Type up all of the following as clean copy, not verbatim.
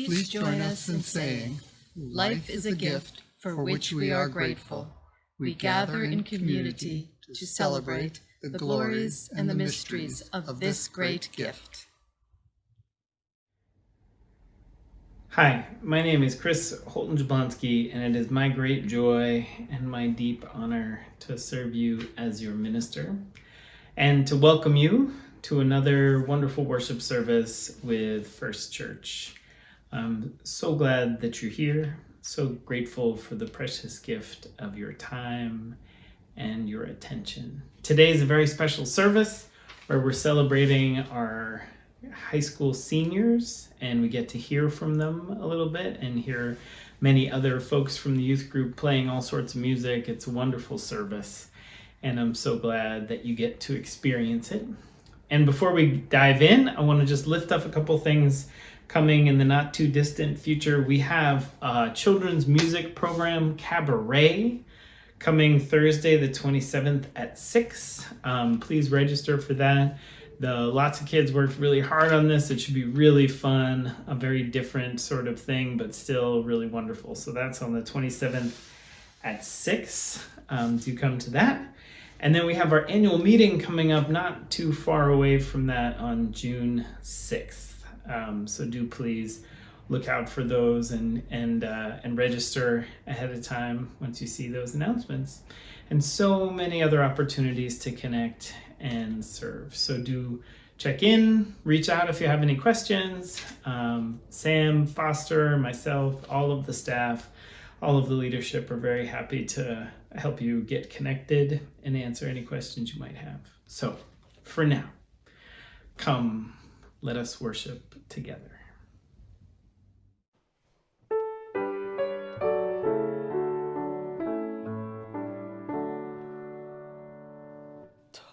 Please join us in saying, life is a gift for which we are grateful. We gather in community to celebrate the glories and the mysteries of this great gift. Hi, my name is Chris Holton Jablonski, and it is my great joy and my deep honor to serve you as your minister and to welcome you to another wonderful worship service with First Church. I'm so glad that you're here, so grateful for the precious gift of your time and your attention. Today is a very special service where we're celebrating our high school seniors, and we get to hear from them a little bit and hear many other folks from the youth group playing all sorts of music. It's a wonderful service, and I'm so glad that you get to experience it. And before we dive in, I want to just lift up a couple things coming in the not too distant future. We have a children's music program, Cabaret, coming Thursday the 27th at 6. Please register for that. Lots of kids worked really hard on this. It should be really fun, a very different sort of thing, but still really wonderful. So that's on the 27th at 6. Do come to that. And then we have our annual meeting coming up not too far away from that on June 6th. So do please look out for those and register ahead of time once you see those announcements. And so many other opportunities to connect and serve. So do check in, reach out if you have any questions. Sam, Foster, myself, all of the staff, all of the leadership are very happy to help you get connected and answer any questions you might have. So for now, come, let us worship together.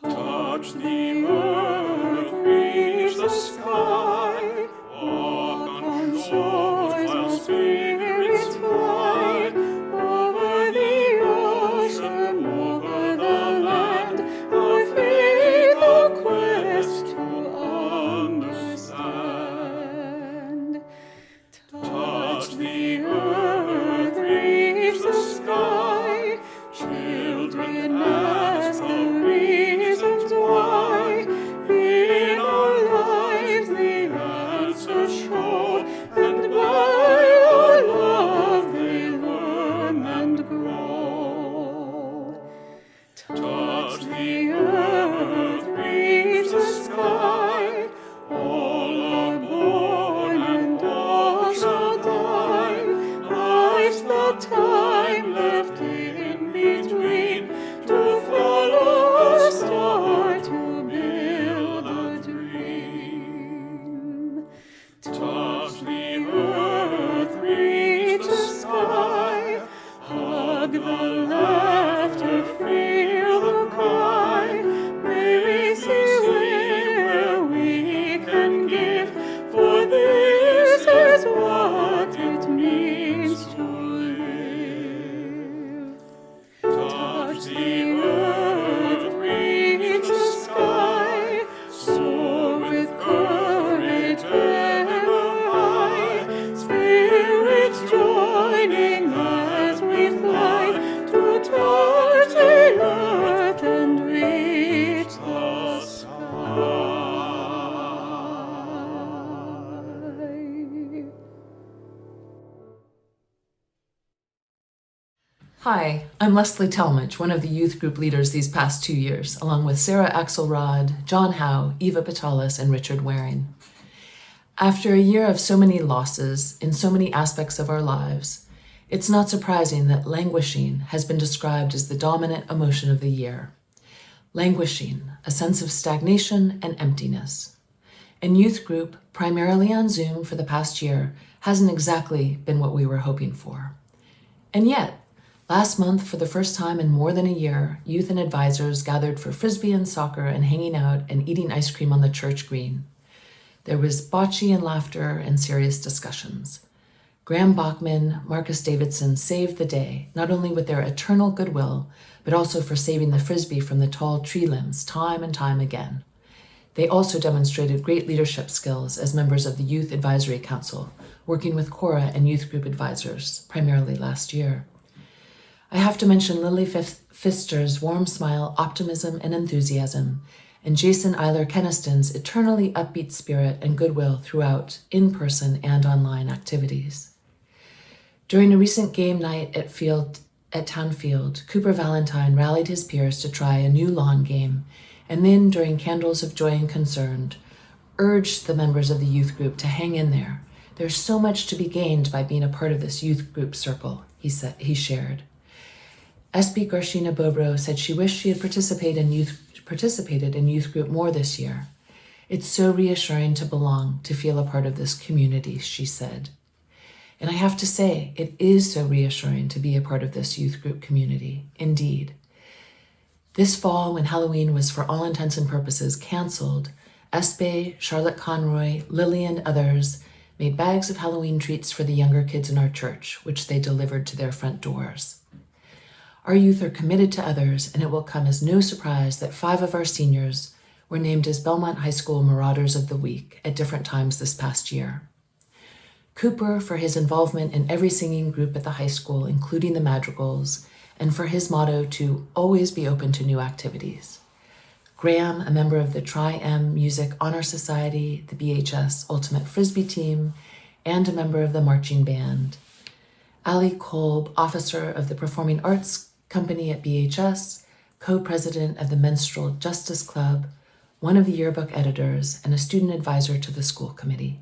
Touch the earth, reach the sky, walk on shores while spirits fly, over the ocean, over the land, our faith, our quest to understand. Touch the earth, reach the sky, children ask the reasons why. In our lives the answers show, and by our love they learn and grow. Touch the earth, reach the sky, all are born and all shall die. Life's the time left in between to follow a star, to build a dream. Touch the earth, reach the sky, hug the laughter, feel the cry. May we see where we can give, for this is what it means to live. Touch the earth, reach the sky, soar with courage ever high. Spirits joining as we fly to touch the earth and reach the sky. Hi, I'm Leslie Talmadge, one of the youth group leaders these past 2 years, along with Sarah Axelrod, John Howe, Eva Patalis, and Richard Waring. After a year of so many losses in so many aspects of our lives, it's not surprising that languishing has been described as the dominant emotion of the year. Languishing, a sense of stagnation and emptiness. And youth group, primarily on Zoom for the past year, hasn't exactly been what we were hoping for. And yet, last month, for the first time in more than a year, youth and advisors gathered for frisbee and soccer and hanging out and eating ice cream on the church green. There was bocce and laughter and serious discussions. Graham Bachman, Marcus Davidson saved the day, not only with their eternal goodwill, but also for saving the frisbee from the tall tree limbs time and time again. They also demonstrated great leadership skills as members of the Youth Advisory Council, working with Cora and youth group advisors, primarily last year. I have to mention Lily Pfister's warm smile, optimism, and enthusiasm, and Jason Eiler Keniston's eternally upbeat spirit and goodwill throughout in-person and online activities. During a recent game night at Town Field, Cooper Valentine rallied his peers to try a new lawn game, and then, during Candles of Joy and Concern, urged the members of the youth group to hang in there. There's so much to be gained by being a part of this youth group circle, he shared. SB Garshina Bobro said she wished she had participated in youth group more this year. It's so reassuring to belong, to feel a part of this community, she said. And I have to say, it is so reassuring to be a part of this youth group community, indeed. This fall, when Halloween was for all intents and purposes canceled, Espe, Charlotte Conroy, Lily, and others made bags of Halloween treats for the younger kids in our church, which they delivered to their front doors. Our youth are committed to others, and it will come as no surprise that 5 of our seniors were named as Belmont High School Marauders of the Week at different times this past year. Cooper for his involvement in every singing group at the high school, including the Madrigals, and for his motto to always be open to new activities. Graham, a member of the Tri-M Music Honor Society, the BHS Ultimate Frisbee team, and a member of the marching band. Ali Kolb, officer of the Performing Arts Company at BHS, co-president of the Menstrual Justice Club, one of the yearbook editors, and a student advisor to the school committee.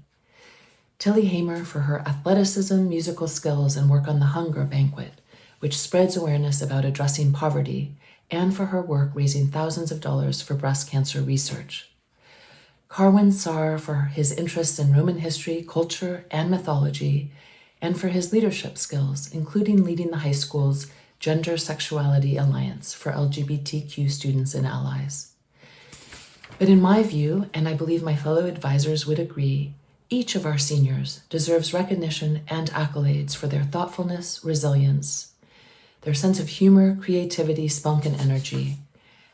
Tilly Hamer for her athleticism, musical skills, and work on the Hunger Banquet, which spreads awareness about addressing poverty, and for her work raising thousands of dollars for breast cancer research. Carwin Sarr for his interest in Roman history, culture, and mythology, and for his leadership skills, including leading the high school's Gender Sexuality Alliance for LGBTQ students and allies. But in my view, and I believe my fellow advisors would agree, each of our seniors deserves recognition and accolades for their thoughtfulness, resilience, their sense of humor, creativity, spunk, and energy,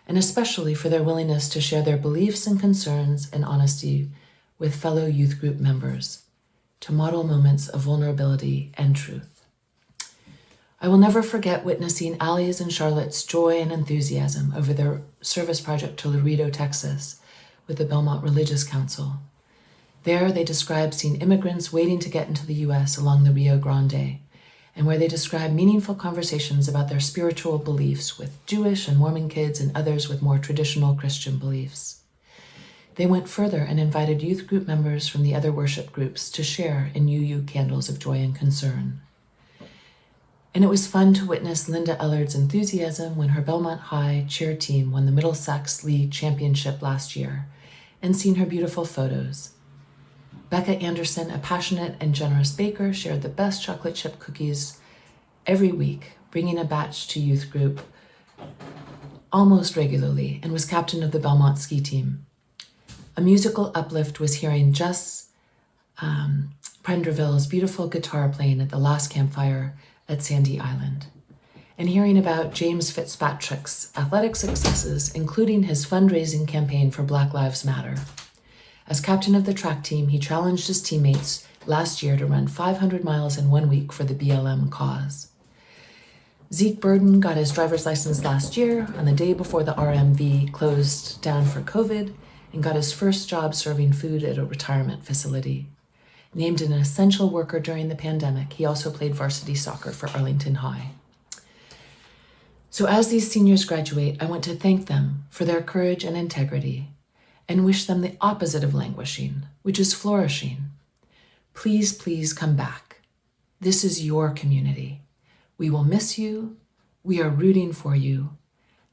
and especially for their willingness to share their beliefs and concerns and honesty with fellow youth group members, to model moments of vulnerability and truth. I will never forget witnessing Allie's and Charlotte's joy and enthusiasm over their service project to Laredo, Texas, with the Belmont Religious Council. There, they described seeing immigrants waiting to get into the U.S. along the Rio Grande, and where they described meaningful conversations about their spiritual beliefs with Jewish and Mormon kids and others with more traditional Christian beliefs. They went further and invited youth group members from the other worship groups to share in UU Candles of Joy and Concern. And it was fun to witness Linda Ellard's enthusiasm when her Belmont High cheer team won the Middlesex League Championship last year, and seeing her beautiful photos. Becca Anderson, a passionate and generous baker, shared the best chocolate chip cookies every week, bringing a batch to youth group almost regularly, and was captain of the Belmont ski team. A musical uplift was hearing Jess Prenderville's beautiful guitar playing at the last campfire at Sandy Island, and hearing about James Fitzpatrick's athletic successes, including his fundraising campaign for Black Lives Matter. As captain of the track team, he challenged his teammates last year to run 500 miles in 1 week for the BLM cause. Zeke Burden got his driver's license last year on the day before the RMV closed down for COVID, and got his first job serving food at a retirement facility. Named an essential worker during the pandemic, he also played varsity soccer for Arlington High. So as these seniors graduate, I want to thank them for their courage and integrity, and wish them the opposite of languishing, which is flourishing. Please, please come back. This is your community. We will miss you, we are rooting for you,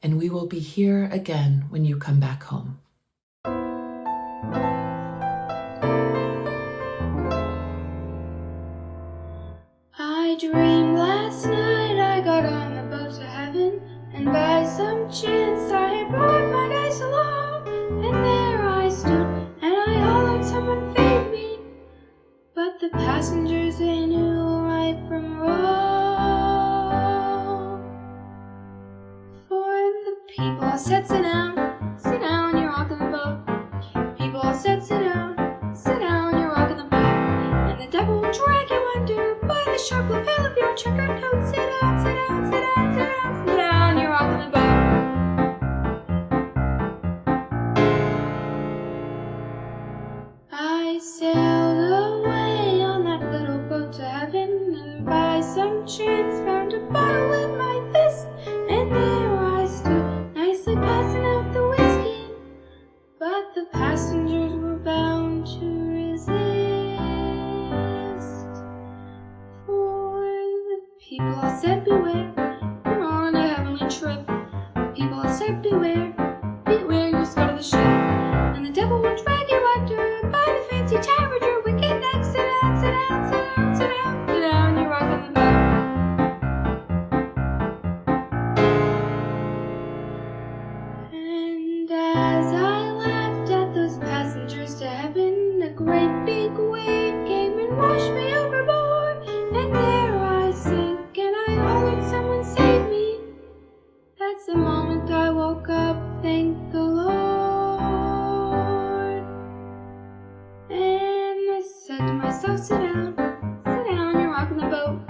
and we will be here again when you come back home. I dreamed last night I got on the boat to heaven, and by some chance I brought my dice along, and there I stood, and I hollered someone fade me, but the passengers, they knew right from wrong. For the people all said, sit down, you're rocking the boat. People all said, sit down, you're rocking the boat. And the devil drowned. down, check your notes, sit down, sit down, sit down, sit down, sit down, you're rocking the boat. I sailed away on that little boat to heaven, and by some chance found a bottle in my fist, and there I stood, nicely passing out the whiskey, but the passengers were bound to resist. For the people all said, beware, you're on a heavenly trip. People all said, beware, beware, you'll scuttle the ship, and the devil will drag you under by the fancy tower, your wicked neck. Sit down, sit down, sit down, sit down, sit down, you're rocking the boat. And as I laughed at those passengers to heaven, a great big wave came and washed me overboard, and there I sank, and I hollered, someone save me. That's the moment I woke up, thank the Lord. And I said to myself, sit down, you're rocking the boat.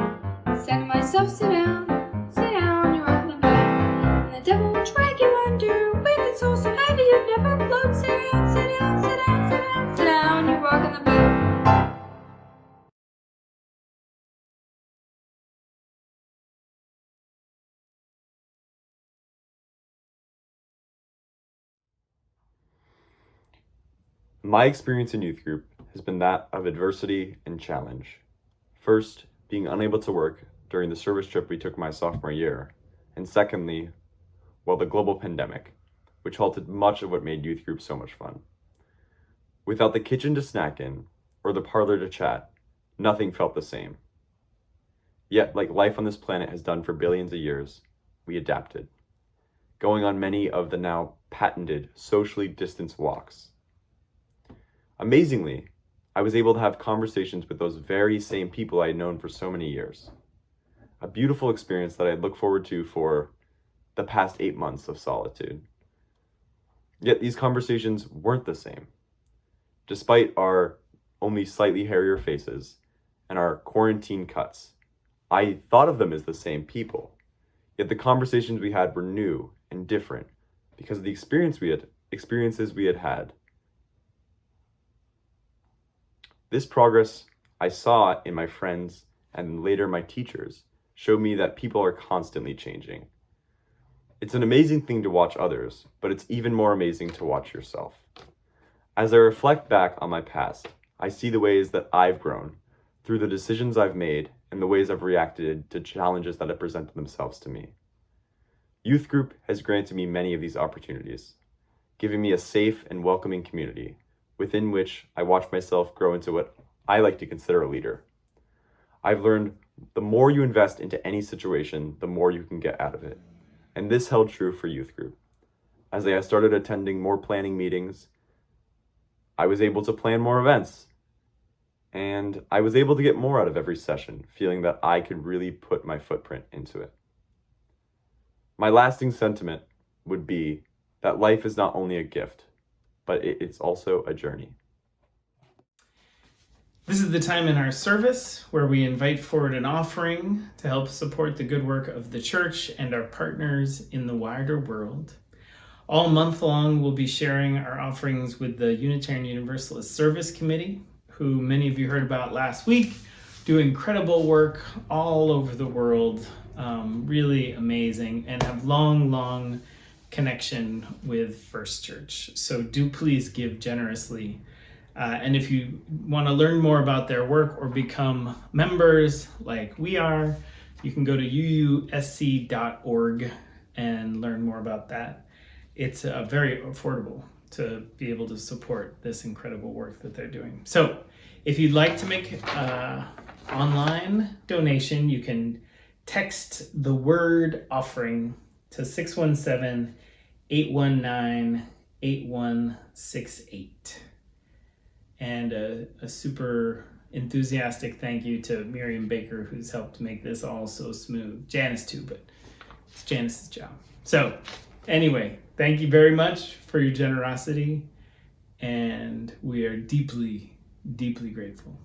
I said to myself, sit down, you're rocking the boat. And the devil will drag you under with its soul so heavy you'd never float. Sit down, sit down, sit down, sit down, sit down, you're rocking the boat. My experience in youth group has been that of adversity and challenge. First, being unable to work during the service trip we took my sophomore year, and secondly, the global pandemic, which halted much of what made youth group so much fun. Without the kitchen to snack in, or the parlor to chat, nothing felt the same. Yet, like life on this planet has done for billions of years, we adapted, going on many of the now patented socially distanced walks. Amazingly, I was able to have conversations with those very same people I had known for so many years. A beautiful experience that I look forward to for the past 8 months of solitude. Yet these conversations weren't the same. Despite our only slightly hairier faces and our quarantine cuts, I thought of them as the same people. Yet the conversations we had were new and different because of the experiences we had had. This progress I saw in my friends and later my teachers showed me that people are constantly changing. It's an amazing thing to watch others, but it's even more amazing to watch yourself. As I reflect back on my past, I see the ways that I've grown through the decisions I've made and the ways I've reacted to challenges that have presented themselves to me. Youth group has granted me many of these opportunities, giving me a safe and welcoming community within which I watch myself grow into what I like to consider a leader. I've learned the more you invest into any situation, the more you can get out of it. And this held true for youth group. As I started attending more planning meetings, I was able to plan more events. And I was able to get more out of every session, feeling that I could really put my footprint into it. My lasting sentiment would be that life is not only a gift, but it's also a journey. This is the time in our service where we invite forward an offering to help support the good work of the church and our partners in the wider world. All month long, we'll be sharing our offerings with the Unitarian Universalist Service Committee, who many of you heard about last week, do incredible work all over the world, really amazing, and have long connection with First Church. So do please give generously. And if you want to learn more about their work or become members like we are, you can go to uusc.org and learn more about that. It's very affordable to be able to support this incredible work that they're doing. So if you'd like to make an online donation, you can text the word offering to 617-819-8168. And a super enthusiastic thank you to Miriam Baker, who's helped make this all so smooth. Janice too, but it's Janice's job. So anyway, thank you very much for your generosity, and we are deeply grateful.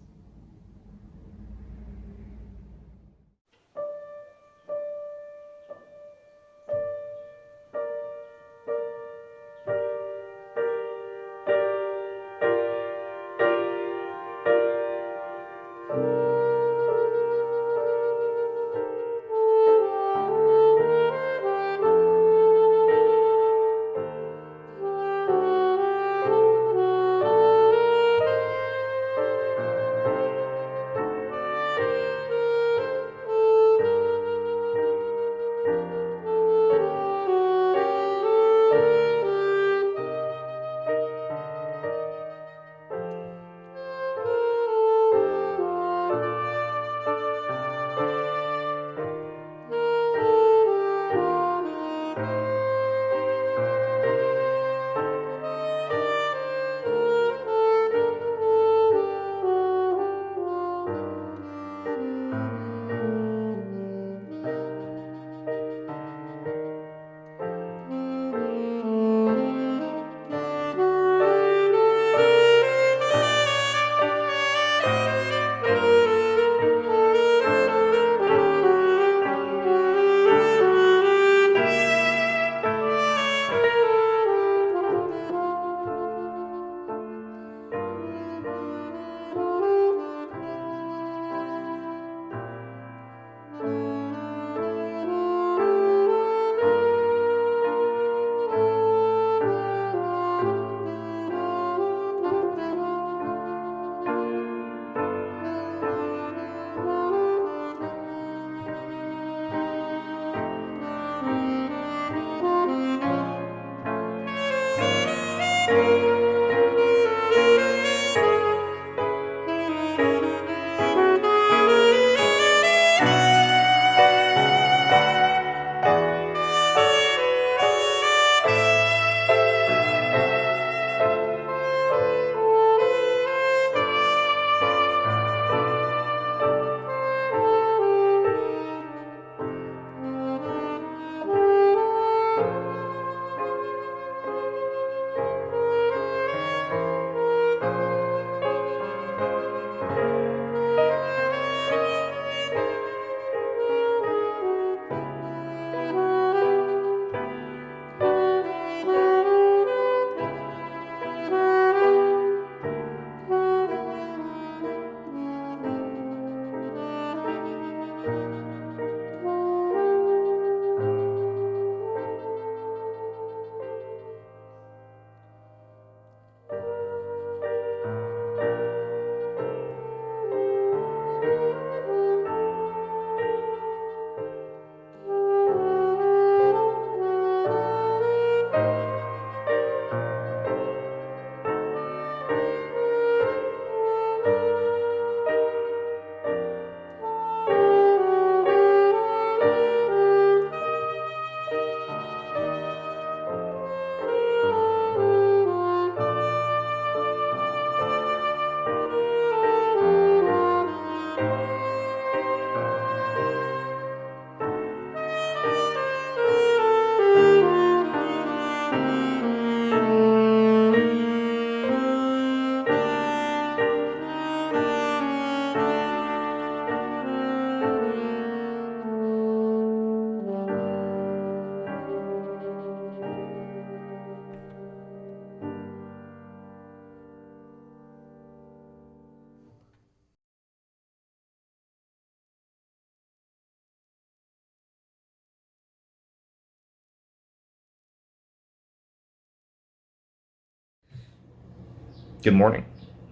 Good morning.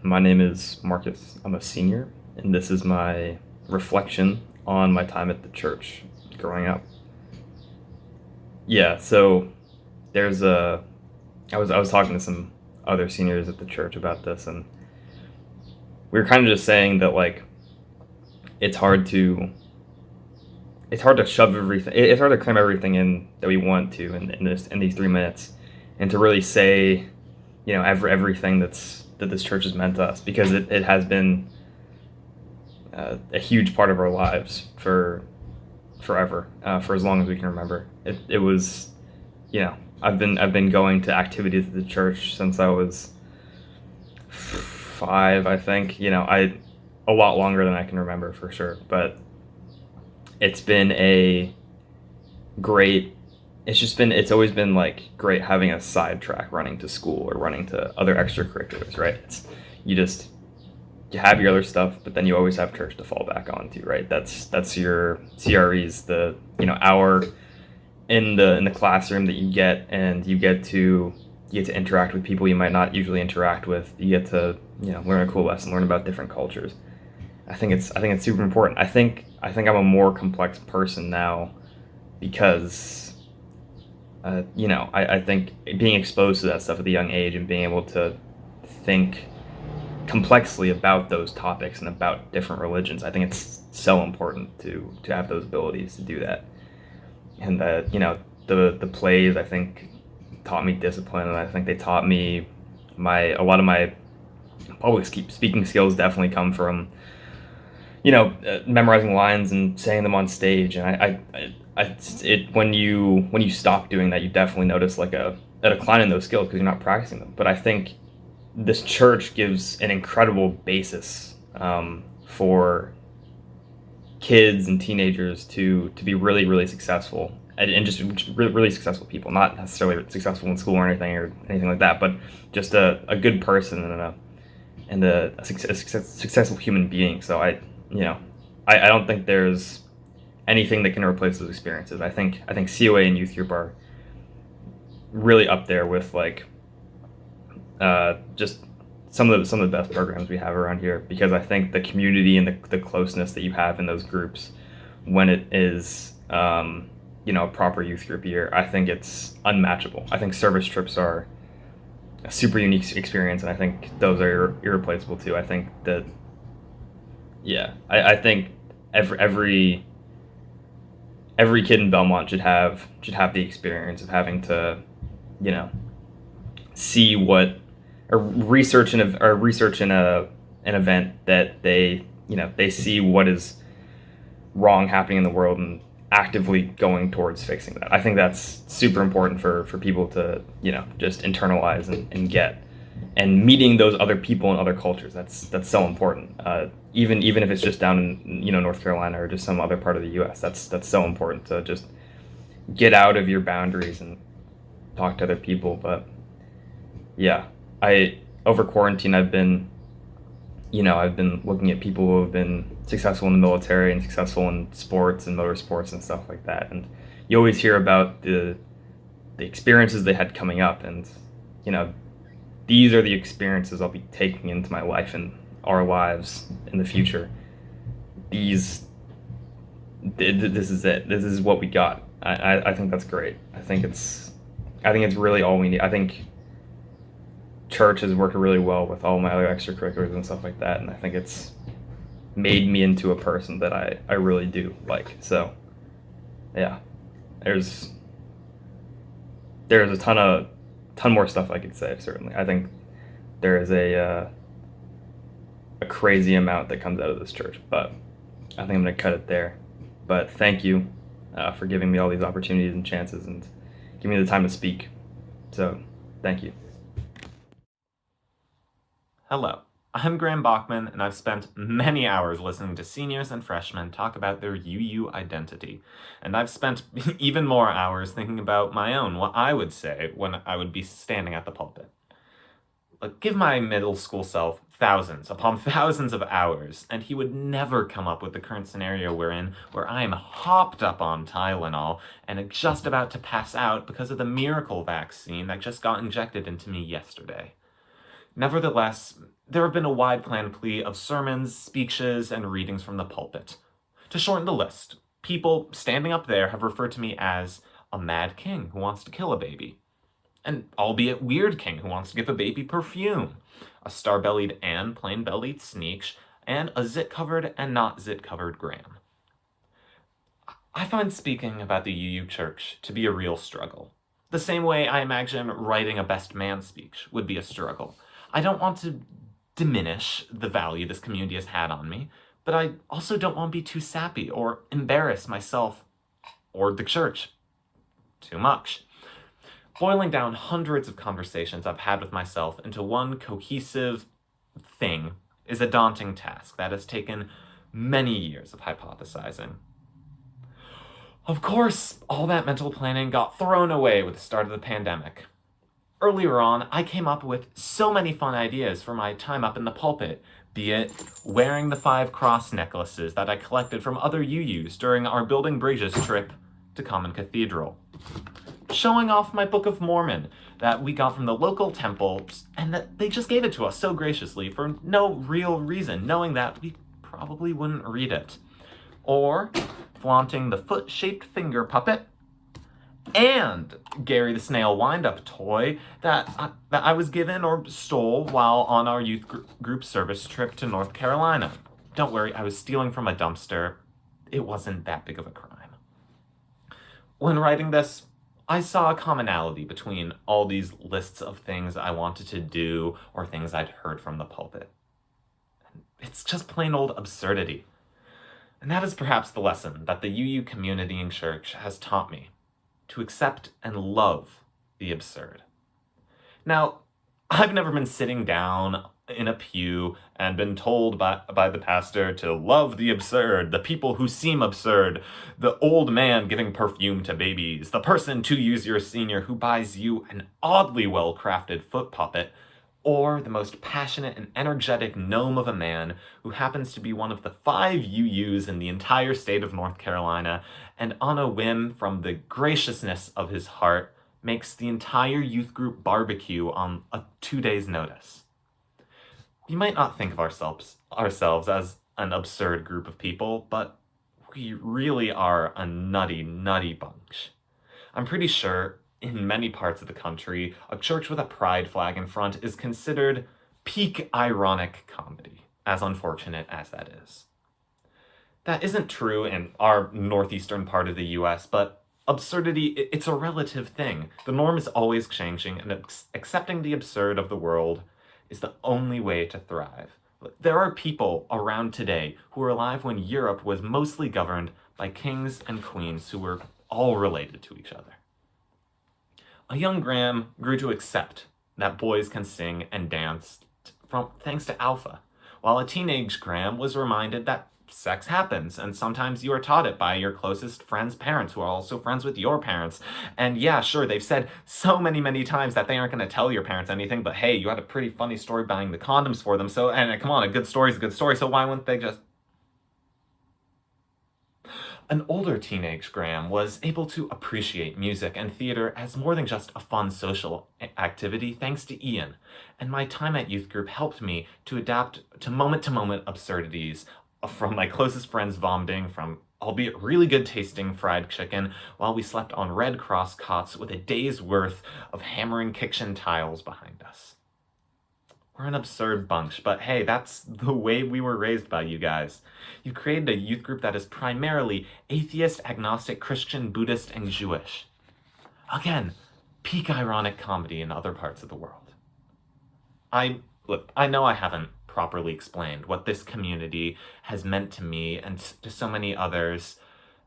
My name is Marcus. I'm a senior, and this is my reflection on my time at the church growing up. Yeah, so there's a I was talking to some other seniors at the church about this, and we were kind of just saying that like it's hard to shove everything, it's hard to cram everything in that we want to in these 3 minutes, and to really say, you know, everything that this church has meant to us, because it has been a huge part of our lives for forever, for as long as we can remember. It was, you know, I've been going to activities at the church since I was 5, I think. You know, a lot longer than I can remember for sure. But it's been a great. It's always been like great having a sidetrack, running to school or running to other extracurriculars, right? You have your other stuff, but then you always have church to fall back onto, right? That's your CREs, the, you know, hour in the classroom that you get, and you get to interact with people you might not usually interact with. You get to, you know, learn a cool lesson, learn about different cultures. I think it's super important. I think I'm a more complex person now because you know, I think being exposed to that stuff at a young age and being able to think complexly about those topics and about different religions, I think it's so important to have those abilities to do that. And that, you know, the plays, I think, taught me discipline, and I think they taught me a lot of my public speaking skills definitely come from, you know, memorizing lines and saying them on stage. And when you stop doing that, you definitely notice like a decline in those skills because you're not practicing them. But I think this church gives an incredible basis for kids and teenagers to be really, really successful, and just really, really successful people, not necessarily successful in school or anything like that, but just a good person and a successful human being. So I don't think there's anything that can replace those experiences. I think COA and youth group are really up there with like just some of the best programs we have around here, because I think the community and the closeness that you have in those groups when it is you know, a proper youth group year, I think it's unmatchable. I think service trips are a super unique experience, and I think those are irreplaceable too. I think that, yeah, I think every kid in Belmont should have the experience of having to, you know, see what, or research in an event that they see what is wrong happening in the world and actively going towards fixing that. I think that's super important for people to, you know, just internalize and get, and meeting those other people in other cultures. That's so important. Even if it's just down in, you know, North Carolina or just some other part of the U.S. That's so important to just get out of your boundaries and talk to other people. But yeah, over quarantine I've been looking at people who have been successful in the military and successful in sports and motorsports and stuff like that. And you always hear about the experiences they had coming up, and, you know, these are the experiences I'll be taking into my life and our lives in the future. This is it. This is what we got. I think that's great. I think it's really all we need. I think church has worked really well with all my other extracurriculars and stuff like that, and I think it's made me into a person that I really do like. So yeah, there's a ton more stuff I could say. Certainly, I think there is a crazy amount that comes out of this church, but I think I'm gonna cut it there. But thank you for giving me all these opportunities and chances and giving me the time to speak. So thank you. Hello, I'm Graham Bachman, and I've spent many hours listening to seniors and freshmen talk about their UU identity. And I've spent even more hours thinking about my own, what I would say when I would be standing at the pulpit. Like, give my middle school self thousands upon thousands of hours, and he would never come up with the current scenario we're in, where I am hopped up on Tylenol and just about to pass out because of the miracle vaccine that just got injected into me yesterday. Nevertheless, there have been a wide panoply of sermons, speeches, and readings from the pulpit. To shorten the list, people standing up there have referred to me as a mad king who wants to kill a baby, an albeit weird king who wants to give a baby perfume, a star-bellied and plain-bellied Sneaksh, and a zit-covered and not zit-covered Graham. I find speaking about the UU Church to be a real struggle. The same way I imagine writing a best man speech would be a struggle. I don't want to diminish the value this community has had on me, but I also don't want to be too sappy or embarrass myself or the church too much. Boiling down hundreds of conversations I've had with myself into one cohesive thing is a daunting task that has taken many years of hypothesizing. Of course, all that mental planning got thrown away with the start of the pandemic. Earlier on, I came up with so many fun ideas for my time up in the pulpit, be it wearing the 5 cross necklaces that I collected from other UUs during our Building Bridges trip to Common Cathedral, showing off my Book of Mormon that we got from the local temple and that they just gave it to us so graciously for no real reason, knowing that we probably wouldn't read it, or flaunting the foot-shaped finger puppet and Gary the Snail wind-up toy that I was given or stole while on our youth group service trip to North Carolina. Don't worry, I was stealing from a dumpster. It wasn't that big of a crime. When writing this, I saw a commonality between all these lists of things I wanted to do or things I'd heard from the pulpit. It's just plain old absurdity. And that is perhaps the lesson that the UU community and church has taught me, to accept and love the absurd. Now, I've never been sitting down in a pew and been told by the pastor to love the absurd, the people who seem absurd, the old man giving perfume to babies, the person 2 years your senior who buys you an oddly well-crafted foot puppet, or the most passionate and energetic gnome of a man who happens to be one of the 5 UUs in the entire state of North Carolina, and on a whim from the graciousness of his heart, makes the entire youth group barbecue on a 2 days' notice. You might not think of ourselves as an absurd group of people, but we really are a nutty, nutty bunch. I'm pretty sure in many parts of the country, a church with a pride flag in front is considered peak ironic comedy, as unfortunate as that is. That isn't true in our northeastern part of the US, but absurdity, it's a relative thing. The norm is always changing, and accepting the absurd of the world is the only way to thrive. There are people around today who were alive when Europe was mostly governed by kings and queens who were all related to each other. A young Graham grew to accept that boys can sing and dance thanks to Alpha, while a teenage Graham was reminded that sex happens, and sometimes you are taught it by your closest friend's parents, who are also friends with your parents. And yeah, sure, they've said so many times that they aren't going to tell your parents anything, but hey, you had a pretty funny story buying the condoms for them, so, and come on, a good story's a good story, so why wouldn't they just... An older teenage Graham was able to appreciate music and theater as more than just a fun social activity thanks to Ian, and my time at youth group helped me to adapt to moment absurdities from my closest friends vomiting from albeit really good tasting fried chicken while we slept on Red Cross cots with a day's worth of hammering kitchen tiles behind us. We're an absurd bunch, but hey, that's the way we were raised by you guys. You created a youth group that is primarily atheist, agnostic, Christian, Buddhist, and Jewish. Again, peak ironic comedy in other parts of the world. I know I haven't properly explained what this community has meant to me and to so many others,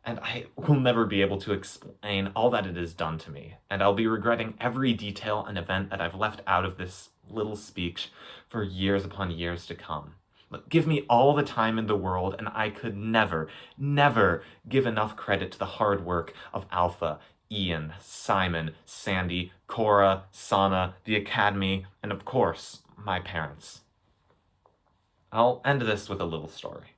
and I will never be able to explain all that it has done to me, and I'll be regretting every detail and event that I've left out of this little speech for years upon years to come. Give me all the time in the world, and I could never give enough credit to the hard work of Alpha, Ian, Simon, Sandy, Cora, Sana, the Academy, and of course, my parents. I'll end this with a little story.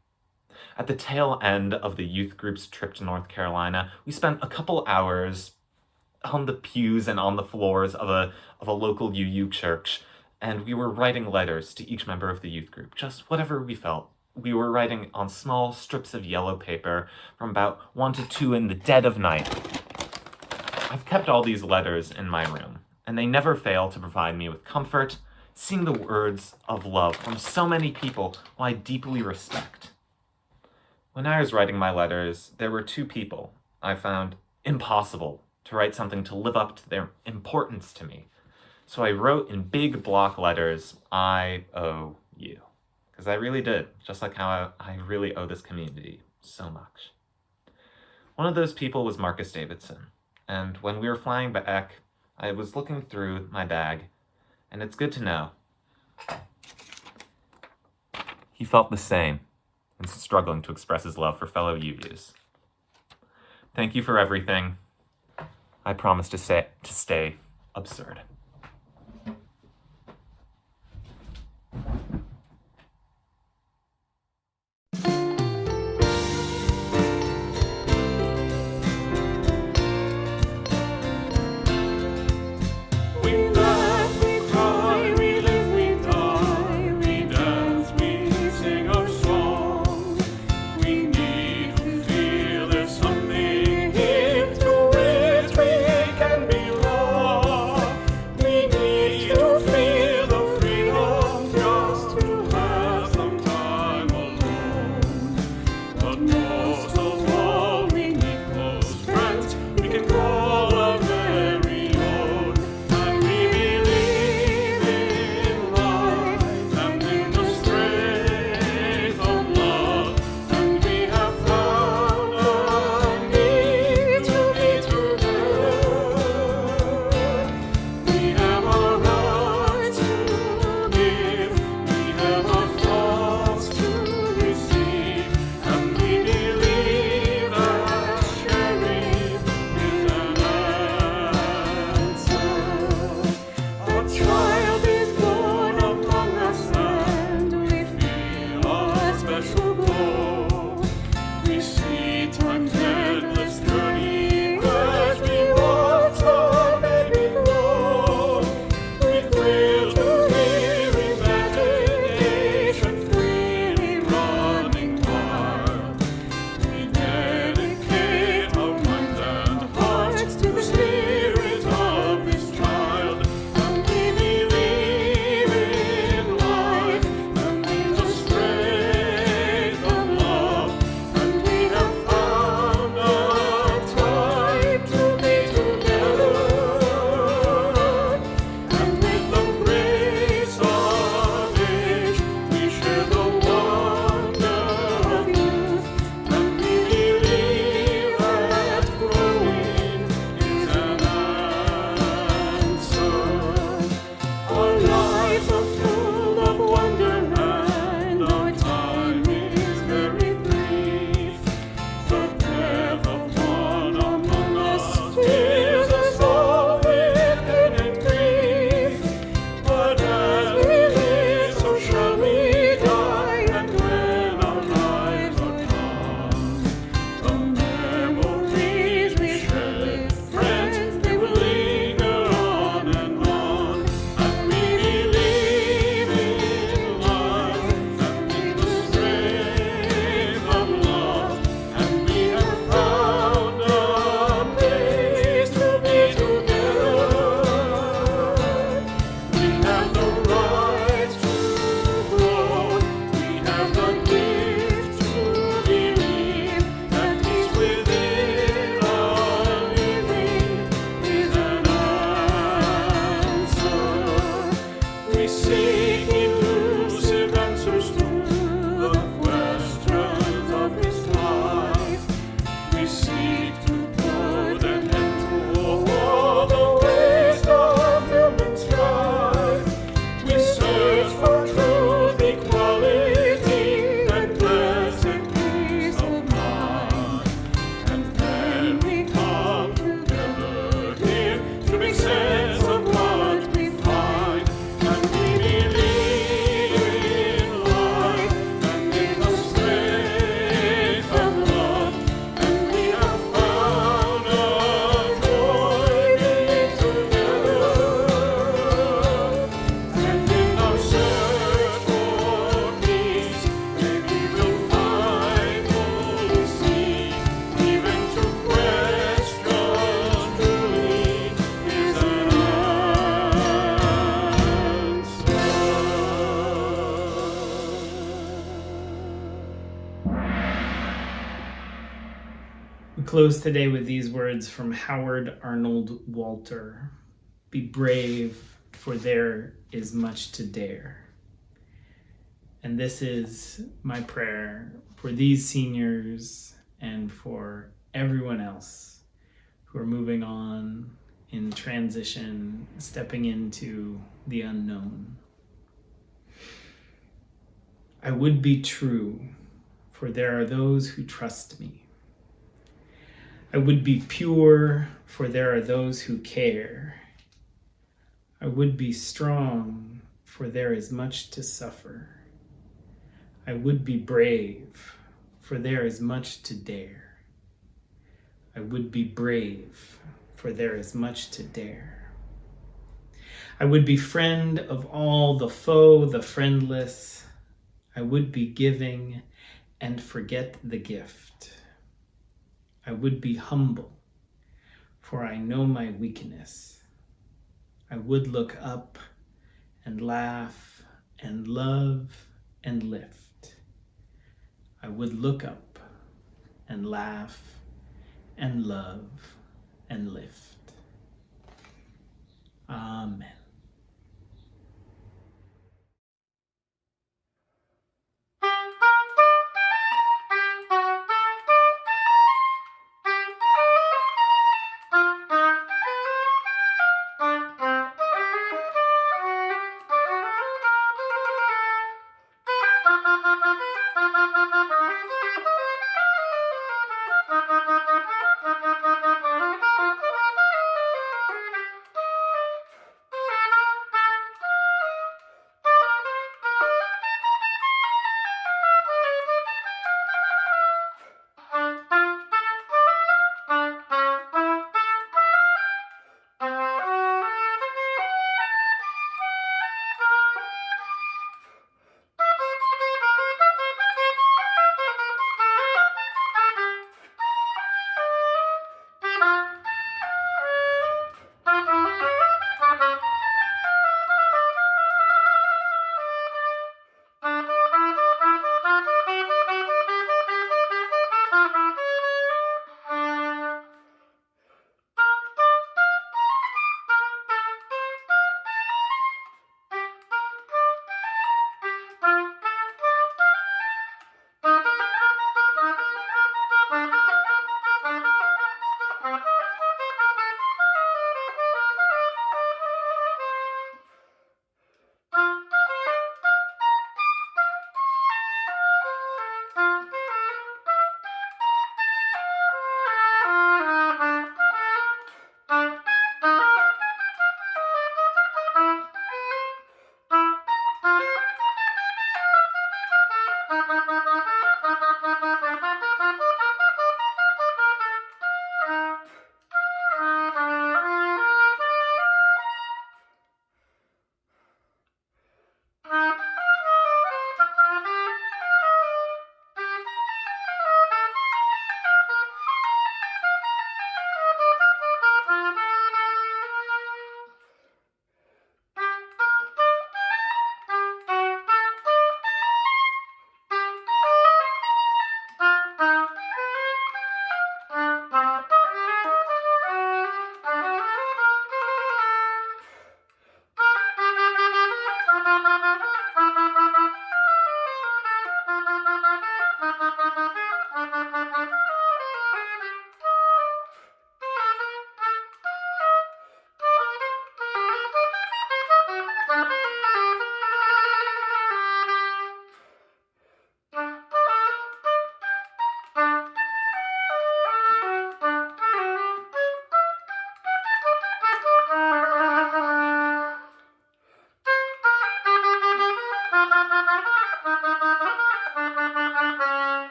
At the tail end of the youth group's trip to North Carolina, we spent a couple hours on the pews and on the floors of a local UU church, and we were writing letters to each member of the youth group, just whatever we felt. We were writing on small strips of yellow paper from about 1 to 2 in the dead of night. I've kept all these letters in my room, and they never fail to provide me with comfort, seeing the words of love from so many people who I deeply respect. When I was writing my letters, there were 2 people I found impossible to write something to live up to their importance to me. So I wrote in big block letters, "I owe you." Because I really did, just like how I really owe this community so much. One of those people was Marcus Davidson. And when we were flying back, I was looking through my bag, and it's good to know he felt the same and struggling to express his love for fellow UUs. Thank you for everything. I promise to stay absurd. We laugh, we cry, we live, we die, we dance, we sing our song. We need to feel there's something here to which we can belong. close today with these words from Howard Arnold Walter. Be brave, for there is much to dare. And this is my prayer for these seniors and for everyone else who are moving on in transition, stepping into the unknown. I would be true, for there are those who trust me. I would be pure, for there are those who care. I would be strong, for there is much to suffer. I would be brave, for there is much to dare. I would be brave, for there is much to dare. I would be friend of all, the foe, the friendless. I would be giving and forget the gift. I would be humble, for I know my weakness. I would look up and laugh and love and lift. I would look up and laugh and love and lift. Amen.